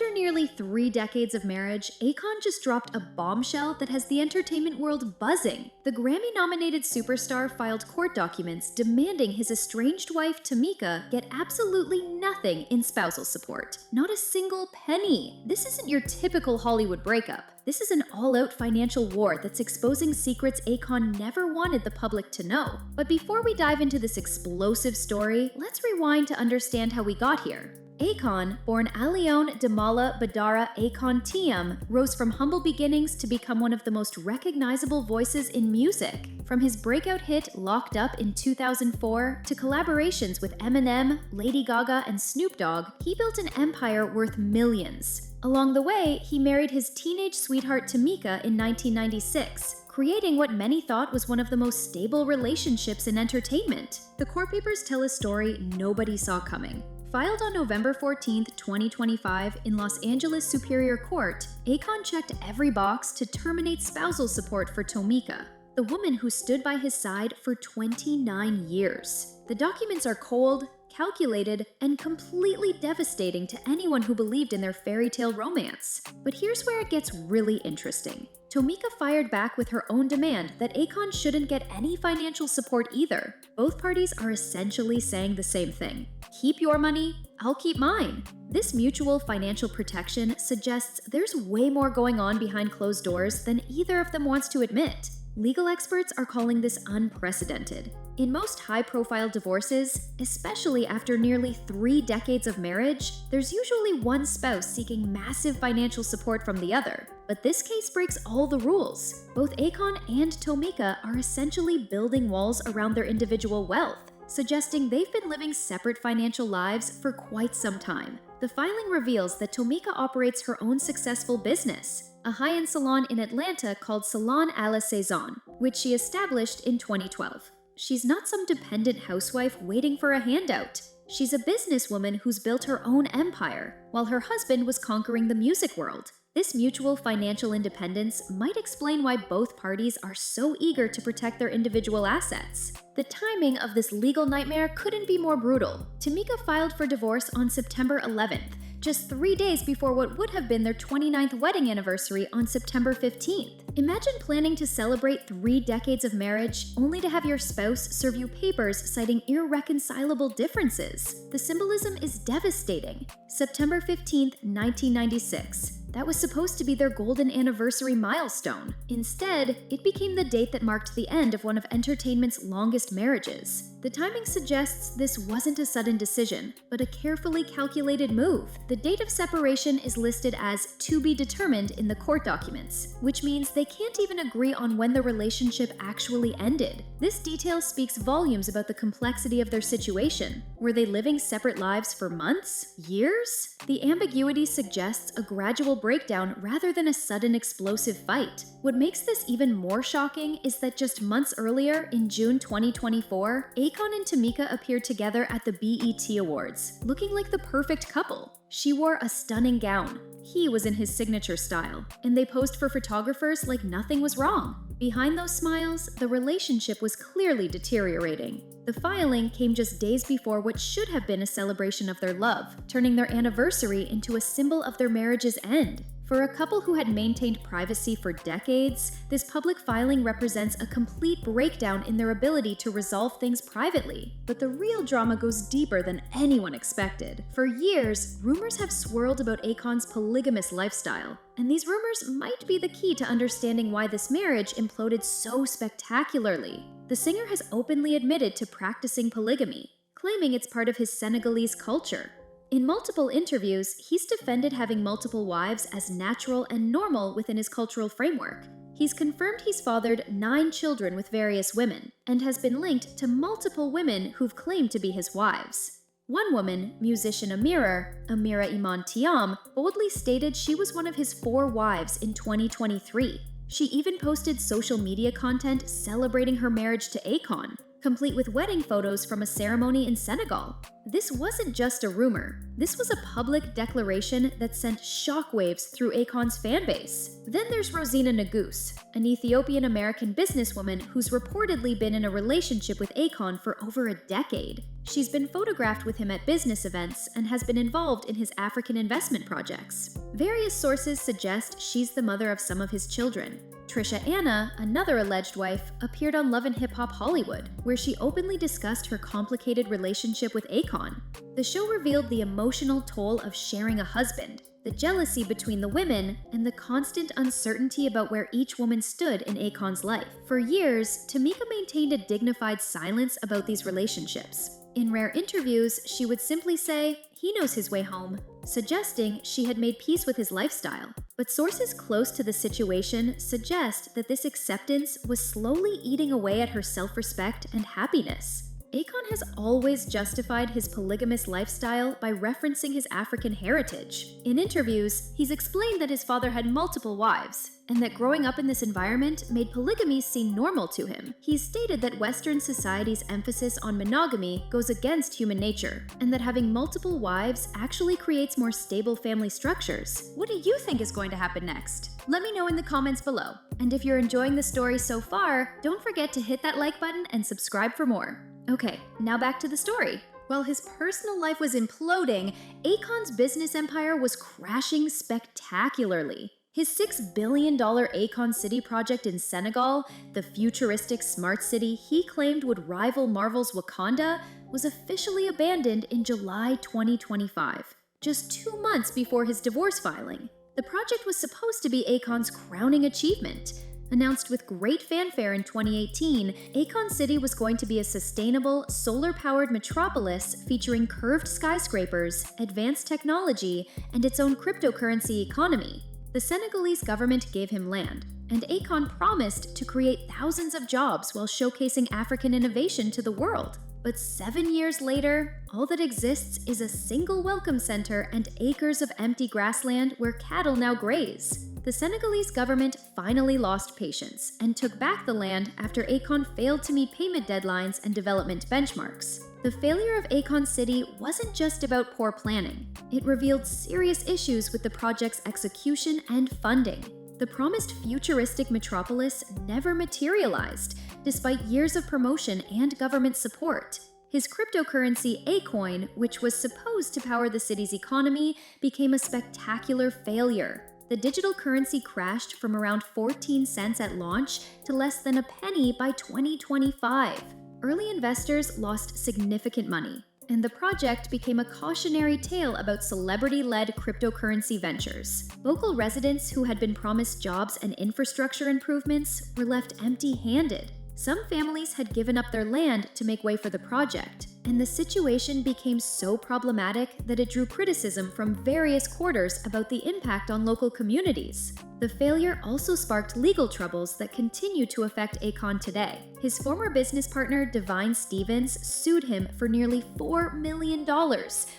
After nearly 3 decades of marriage, Akon just dropped a bombshell that has the entertainment world buzzing. The Grammy-nominated superstar filed court documents demanding his estranged wife Tomeka get absolutely nothing in spousal support. Not a single penny. This isn't your typical Hollywood breakup. This is an all-out financial war that's exposing secrets Akon never wanted the public to know. But before we dive into this explosive story, let's rewind to understand how we got here. Akon, born Alion Damala Badara Akon Thiam, rose from humble beginnings to become one of the most recognizable voices in music. From his breakout hit Locked Up in 2004 to collaborations with Eminem, Lady Gaga, and Snoop Dogg, he built an empire worth millions. Along the way, he married his teenage sweetheart Tomeka in 1996, creating what many thought was one of the most stable relationships in entertainment. The court papers tell a story nobody saw coming. Filed on November 14, 2025 in Los Angeles Superior Court, Akon checked every box to terminate spousal support for Tomeka, the woman who stood by his side for 29 years. The documents are cold, calculated, and completely devastating to anyone who believed in their fairy tale romance. But here's where it gets really interesting. Tomeka fired back with her own demand that Akon shouldn't get any financial support either. Both parties are essentially saying the same thing. Keep your money, I'll keep mine. This mutual financial protection suggests there's way more going on behind closed doors than either of them wants to admit. Legal experts are calling this unprecedented. In most high-profile divorces, especially after nearly 3 decades of marriage, there's usually one spouse seeking massive financial support from the other. But this case breaks all the rules. Both Akon and Tomeka are essentially building walls around their individual wealth, suggesting they've been living separate financial lives for quite some time. The filing reveals that Tomeka operates her own successful business, a high-end salon in Atlanta called Salon à la Saison, which she established in 2012. She's not some dependent housewife waiting for a handout. She's a businesswoman who's built her own empire, while her husband was conquering the music world. This mutual financial independence might explain why both parties are so eager to protect their individual assets. The timing of this legal nightmare couldn't be more brutal. Tomeka filed for divorce on September 11th, just 3 days before what would have been their 29th wedding anniversary on September 15th. Imagine planning to celebrate 3 decades of marriage only to have your spouse serve you papers citing irreconcilable differences. The symbolism is devastating. September 15th, 1996. That was supposed to be their golden anniversary milestone. Instead, it became the date that marked the end of one of entertainment's longest marriages. The timing suggests this wasn't a sudden decision, but a carefully calculated move. The date of separation is listed as to be determined in the court documents, which means they can't even agree on when the relationship actually ended. This detail speaks volumes about the complexity of their situation. Were they living separate lives for months? Years? The ambiguity suggests a gradual breakdown rather than a sudden explosive fight. What makes this even more shocking is that just months earlier, in June 2024, Akon and Tomeka appeared together at the BET Awards, looking like the perfect couple. She wore a stunning gown. He was in his signature style, and they posed for photographers like nothing was wrong. Behind those smiles, the relationship was clearly deteriorating. The filing came just days before what should have been a celebration of their love, turning their anniversary into a symbol of their marriage's end. For a couple who had maintained privacy for decades, this public filing represents a complete breakdown in their ability to resolve things privately. But the real drama goes deeper than anyone expected. For years, rumors have swirled about Akon's polygamous lifestyle, and these rumors might be the key to understanding why this marriage imploded so spectacularly. The singer has openly admitted to practicing polygamy, claiming it's part of his Senegalese culture. In multiple interviews, he's defended having multiple wives as natural and normal within his cultural framework. He's confirmed he's fathered 9 children with various women, and has been linked to multiple women who've claimed to be his wives. One woman, musician Amira Iman Thiam, boldly stated she was one of his 4 wives in 2023. She even posted social media content celebrating her marriage to Akon, complete with wedding photos from a ceremony in Senegal. This wasn't just a rumor. This was a public declaration that sent shockwaves through Akon's fanbase. Then there's Rozina Neguse, an Ethiopian-American businesswoman who's reportedly been in a relationship with Akon for over a decade. She's been photographed with him at business events and has been involved in his African investment projects. Various sources suggest she's the mother of some of his children. Tricia, another alleged wife, appeared on Love & Hip Hop Hollywood, where she openly discussed her complicated relationship with Akon. The show revealed the emotional toll of sharing a husband, the jealousy between the women, and the constant uncertainty about where each woman stood in Akon's life. For years, Tomeka maintained a dignified silence about these relationships. In rare interviews, she would simply say, "He knows his way home," suggesting she had made peace with his lifestyle. But sources close to the situation suggest that this acceptance was slowly eating away at her self-respect and happiness. Akon has always justified his polygamous lifestyle by referencing his African heritage. In interviews, he's explained that his father had multiple wives, and that growing up in this environment made polygamy seem normal to him. He's stated that Western society's emphasis on monogamy goes against human nature, and that having multiple wives actually creates more stable family structures. What do you think is going to happen next? Let me know in the comments below. And if you're enjoying the story so far, don't forget to hit that like button and subscribe for more. Okay, now back to the story. While his personal life was imploding, Akon's business empire was crashing spectacularly. His $6 billion Akon City project in Senegal, the futuristic smart city he claimed would rival Marvel's Wakanda, was officially abandoned in July 2025, just 2 months before his divorce filing. The project was supposed to be Akon's crowning achievement. Announced with great fanfare in 2018, Akon City was going to be a sustainable, solar-powered metropolis featuring curved skyscrapers, advanced technology, and its own cryptocurrency economy. The Senegalese government gave him land, and Akon promised to create thousands of jobs while showcasing African innovation to the world. But 7 years later, all that exists is a single welcome center and acres of empty grassland where cattle now graze. The Senegalese government finally lost patience and took back the land after Akon failed to meet payment deadlines and development benchmarks. The failure of Akon City wasn't just about poor planning. It revealed serious issues with the project's execution and funding. The promised futuristic metropolis never materialized, despite years of promotion and government support. His cryptocurrency, Akoin, which was supposed to power the city's economy, became a spectacular failure. The digital currency crashed from around 14 cents at launch to less than a penny by 2025. Early investors lost significant money, and the project became a cautionary tale about celebrity-led cryptocurrency ventures. Local residents who had been promised jobs and infrastructure improvements were left empty-handed. Some families had given up their land to make way for the project, and the situation became so problematic that it drew criticism from various quarters about the impact on local communities. The failure also sparked legal troubles that continue to affect Akon today. His former business partner, Divine Stevens, sued him for nearly $4 million,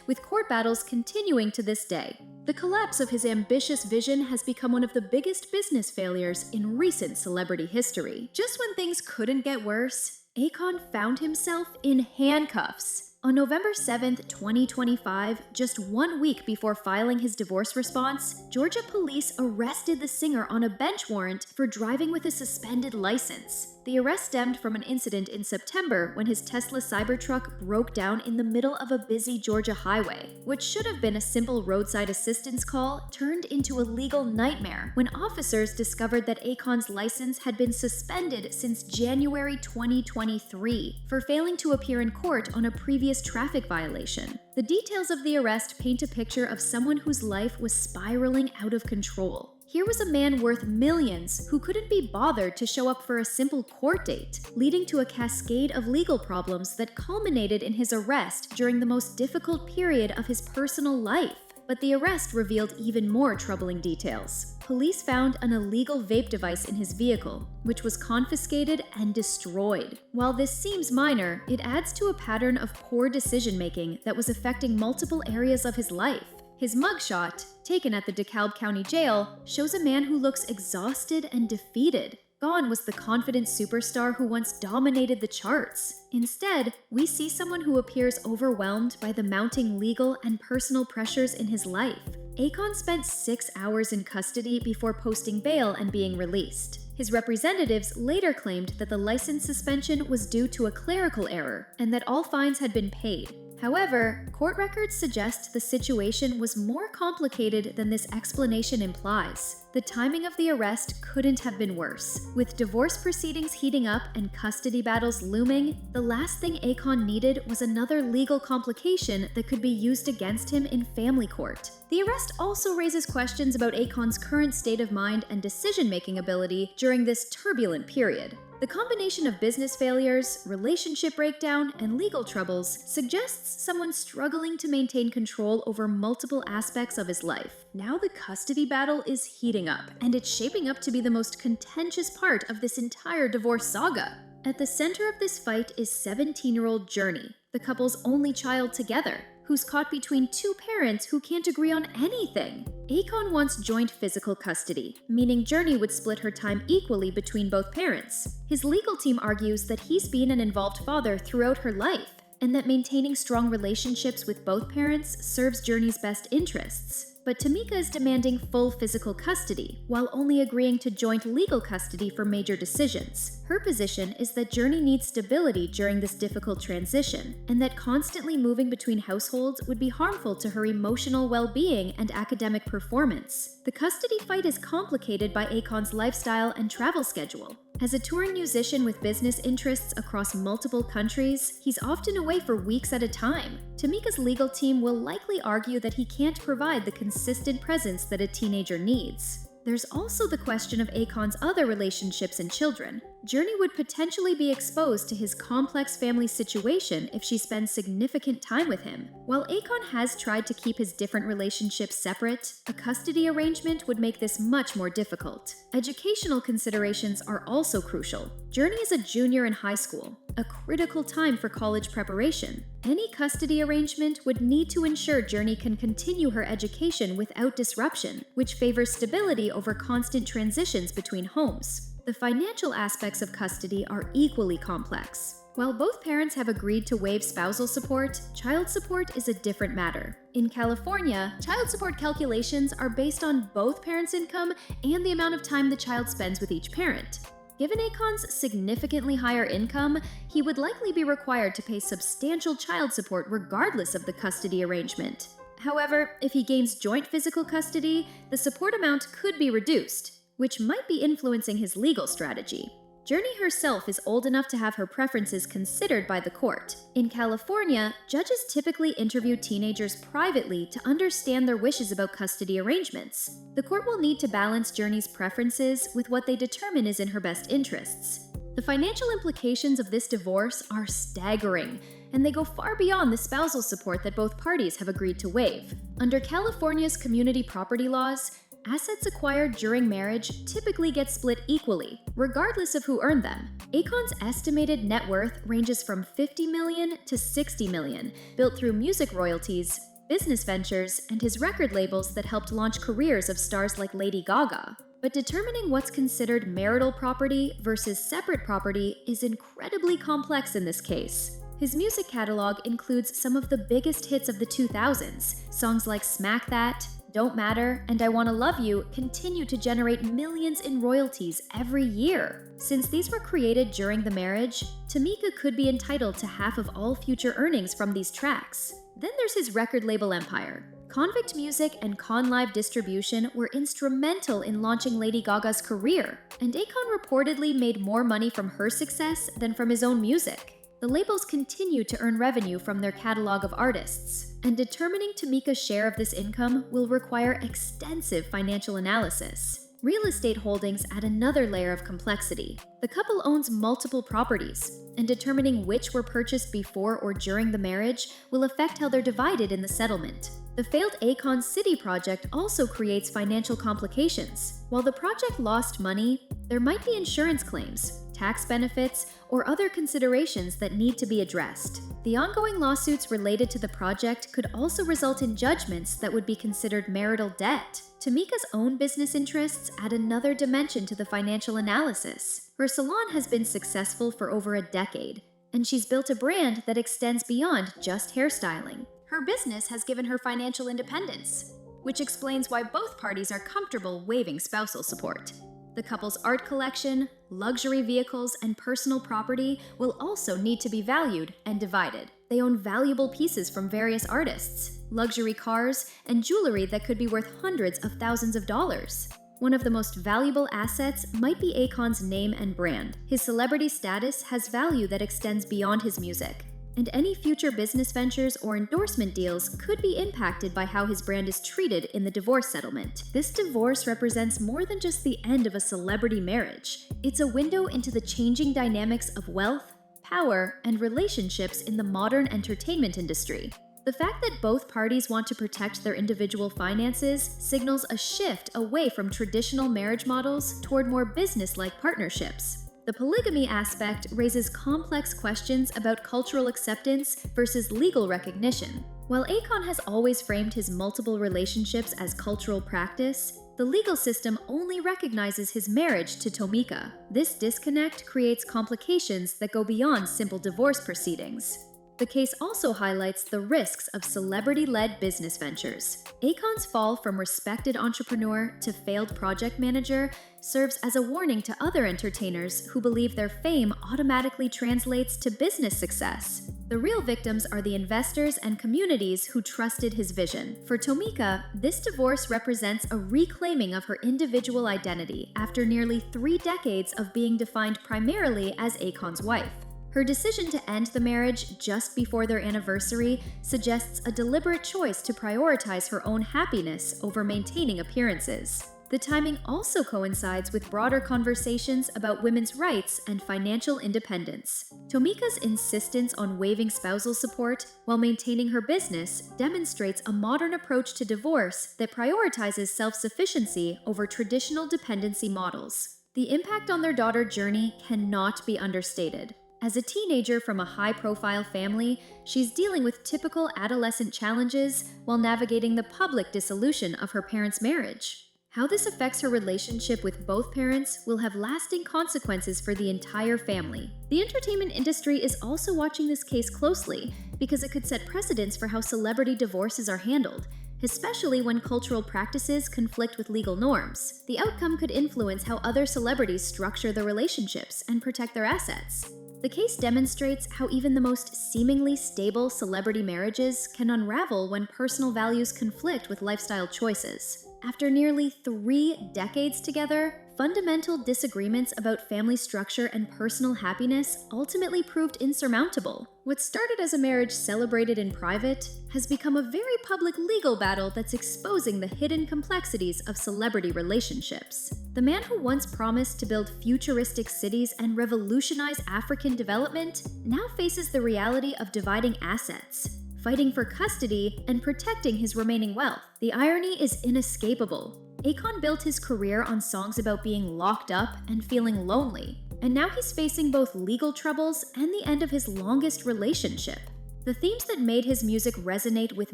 with court battles continuing to this day. The collapse of his ambitious vision has become one of the biggest business failures in recent celebrity history. Just when things couldn't get worse, Akon found himself in handcuffs. On November 7, 2025, just 1 week before filing his divorce response, Georgia police arrested the singer on a bench warrant for driving with a suspended license. The arrest stemmed from an incident in September when his Tesla Cybertruck broke down in the middle of a busy Georgia highway. What should have been a simple roadside assistance call turned into a legal nightmare when officers discovered that Akon's license had been suspended since January 2023 for failing to appear in court on a previous traffic violation. The details of the arrest paint a picture of someone whose life was spiraling out of control. Here was a man worth millions who couldn't be bothered to show up for a simple court date, leading to a cascade of legal problems that culminated in his arrest during the most difficult period of his personal life. But the arrest revealed even more troubling details. Police found an illegal vape device in his vehicle, which was confiscated and destroyed. While this seems minor, it adds to a pattern of poor decision-making that was affecting multiple areas of his life. His mugshot, taken at the DeKalb County Jail, shows a man who looks exhausted and defeated. Gone was the confident superstar who once dominated the charts. Instead, we see someone who appears overwhelmed by the mounting legal and personal pressures in his life. Akon spent 6 hours in custody before posting bail and being released. His representatives later claimed that the license suspension was due to a clerical error and that all fines had been paid. However, court records suggest the situation was more complicated than this explanation implies. The timing of the arrest couldn't have been worse. With divorce proceedings heating up and custody battles looming, the last thing Akon needed was another legal complication that could be used against him in family court. The arrest also raises questions about Akon's current state of mind and decision-making ability during this turbulent period. The combination of business failures, relationship breakdown, and legal troubles suggests someone struggling to maintain control over multiple aspects of his life. Now the custody battle is heating up, and it's shaping up to be the most contentious part of this entire divorce saga. At the center of this fight is 17-year-old Journey, the couple's only child together, who's caught between two parents who can't agree on anything. Akon wants joint physical custody, meaning Journey would split her time equally between both parents. His legal team argues that he's been an involved father throughout her life, and that maintaining strong relationships with both parents serves Journey's best interests. But Tomeka is demanding full physical custody, while only agreeing to joint legal custody for major decisions. Her position is that Journey needs stability during this difficult transition, and that constantly moving between households would be harmful to her emotional well-being and academic performance. The custody fight is complicated by Akon's lifestyle and travel schedule. As a touring musician with business interests across multiple countries, he's often away for weeks at a time. Tomeka's legal team will likely argue that he can't provide the consistent presence that a teenager needs. There's also the question of Akon's other relationships and children. Journey would potentially be exposed to his complex family situation if she spends significant time with him. While Akon has tried to keep his different relationships separate, a custody arrangement would make this much more difficult. Educational considerations are also crucial. Journey is a junior in high school, a critical time for college preparation. Any custody arrangement would need to ensure Journey can continue her education without disruption, which favors stability over constant transitions between homes. The financial aspects of custody are equally complex. While both parents have agreed to waive spousal support, child support is a different matter. In California, child support calculations are based on both parents' income and the amount of time the child spends with each parent. Given Akon's significantly higher income, he would likely be required to pay substantial child support regardless of the custody arrangement. However, if he gains joint physical custody, the support amount could be reduced, which might be influencing his legal strategy. Journey herself is old enough to have her preferences considered by the court. In California, judges typically interview teenagers privately to understand their wishes about custody arrangements. The court will need to balance Journey's preferences with what they determine is in her best interests. The financial implications of this divorce are staggering, and they go far beyond the spousal support that both parties have agreed to waive. Under California's community property laws, assets acquired during marriage typically get split equally, regardless of who earned them. Akon's estimated net worth ranges from $50 million to $60 million, built through music royalties, business ventures, and his record labels that helped launch careers of stars like Lady Gaga. But determining what's considered marital property versus separate property is incredibly complex in this case. His music catalog includes some of the biggest hits of the 2000s. Songs like Smack That, Don't Matter, and I Wanna Love You continue to generate millions in royalties every year. Since these were created during the marriage, Tomeka could be entitled to half of all future earnings from these tracks. Then there's his record label empire. Convict Music and Con Live Distribution were instrumental in launching Lady Gaga's career, and Akon reportedly made more money from her success than from his own music. The labels continue to earn revenue from their catalog of artists, and determining Tomeka's share of this income will require extensive financial analysis. Real estate holdings add another layer of complexity. The couple owns multiple properties, and determining which were purchased before or during the marriage will affect how they're divided in the settlement. The failed Akon City project also creates financial complications. While the project lost money, there might be insurance claims, tax benefits, or other considerations that need to be addressed. The ongoing lawsuits related to the project could also result in judgments that would be considered marital debt. Tomeka's own business interests add another dimension to the financial analysis. Her salon has been successful for over a decade, and she's built a brand that extends beyond just hairstyling. Her business has given her financial independence. which explains why both parties are comfortable waiving spousal support. The couple's art collection, luxury vehicles, and personal property will also need to be valued and divided. They own valuable pieces from various artists, luxury cars, and jewelry that could be worth hundreds of thousands of dollars. One of the most valuable assets might be Akon's name and brand. His celebrity status has value that extends beyond his music, and any future business ventures or endorsement deals could be impacted by how his brand is treated in the divorce settlement. This divorce represents more than just the end of a celebrity marriage. It's a window into the changing dynamics of wealth, power, and relationships in the modern entertainment industry. The fact that both parties want to protect their individual finances signals a shift away from traditional marriage models toward more business-like partnerships. The polygamy aspect raises complex questions about cultural acceptance versus legal recognition. While Akon has always framed his multiple relationships as cultural practice, the legal system only recognizes his marriage to Tomeka. This disconnect creates complications that go beyond simple divorce proceedings. The case also highlights the risks of celebrity-led business ventures. Akon's fall from respected entrepreneur to failed project manager serves as a warning to other entertainers who believe their fame automatically translates to business success. The real victims are the investors and communities who trusted his vision. For Tomeka, this divorce represents a reclaiming of her individual identity after nearly 3 decades of being defined primarily as Akon's wife. Her decision to end the marriage just before their anniversary suggests a deliberate choice to prioritize her own happiness over maintaining appearances. The timing also coincides with broader conversations about women's rights and financial independence. Tomeka's insistence on waiving spousal support while maintaining her business demonstrates a modern approach to divorce that prioritizes self-sufficiency over traditional dependency models. The impact on their daughter Journey cannot be understated. As a teenager from a high-profile family, she's dealing with typical adolescent challenges while navigating the public dissolution of her parents' marriage. How this affects her relationship with both parents will have lasting consequences for the entire family. The entertainment industry is also watching this case closely because it could set precedents for how celebrity divorces are handled, especially when cultural practices conflict with legal norms. The outcome could influence how other celebrities structure their relationships and protect their assets. The case demonstrates how even the most seemingly stable celebrity marriages can unravel when personal values conflict with lifestyle choices. After nearly 3 decades together, fundamental disagreements about family structure and personal happiness ultimately proved insurmountable. What started as a marriage celebrated in private has become a very public legal battle that's exposing the hidden complexities of celebrity relationships. The man who once promised to build futuristic cities and revolutionize African development now faces the reality of dividing assets, fighting for custody, and protecting his remaining wealth. The irony is inescapable. Akon built his career on songs about being locked up and feeling lonely, and now he's facing both legal troubles and the end of his longest relationship. The themes that made his music resonate with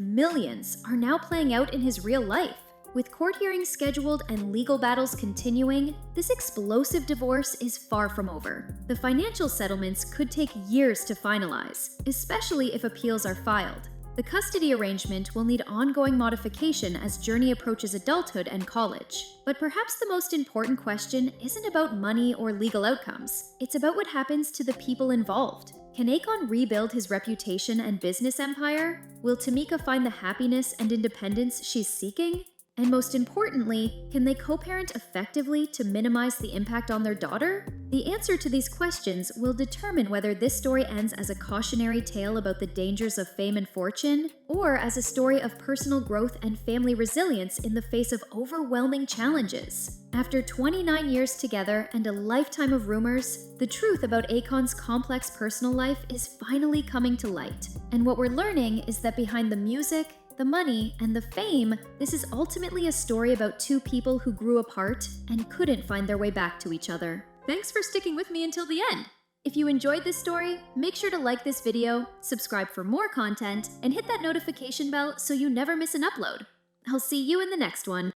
millions are now playing out in his real life. With court hearings scheduled and legal battles continuing, this explosive divorce is far from over. The financial settlements could take years to finalize, especially if appeals are filed. The custody arrangement will need ongoing modification as Journey approaches adulthood and college. But perhaps the most important question isn't about money or legal outcomes. It's about what happens to the people involved. Can Akon rebuild his reputation and business empire? Will Tomeka find the happiness and independence she's seeking? And most importantly, can they co-parent effectively to minimize the impact on their daughter? The answer to these questions will determine whether this story ends as a cautionary tale about the dangers of fame and fortune, or as a story of personal growth and family resilience in the face of overwhelming challenges. After 29 years together and a lifetime of rumors, the truth about Akon's complex personal life is finally coming to light. And what we're learning is that behind the music, the money, and the fame, this is ultimately a story about 2 people who grew apart and couldn't find their way back to each other. Thanks for sticking with me until the end. If you enjoyed this story, make sure to like this video, subscribe for more content, and hit that notification bell so you never miss an upload. I'll see you in the next one.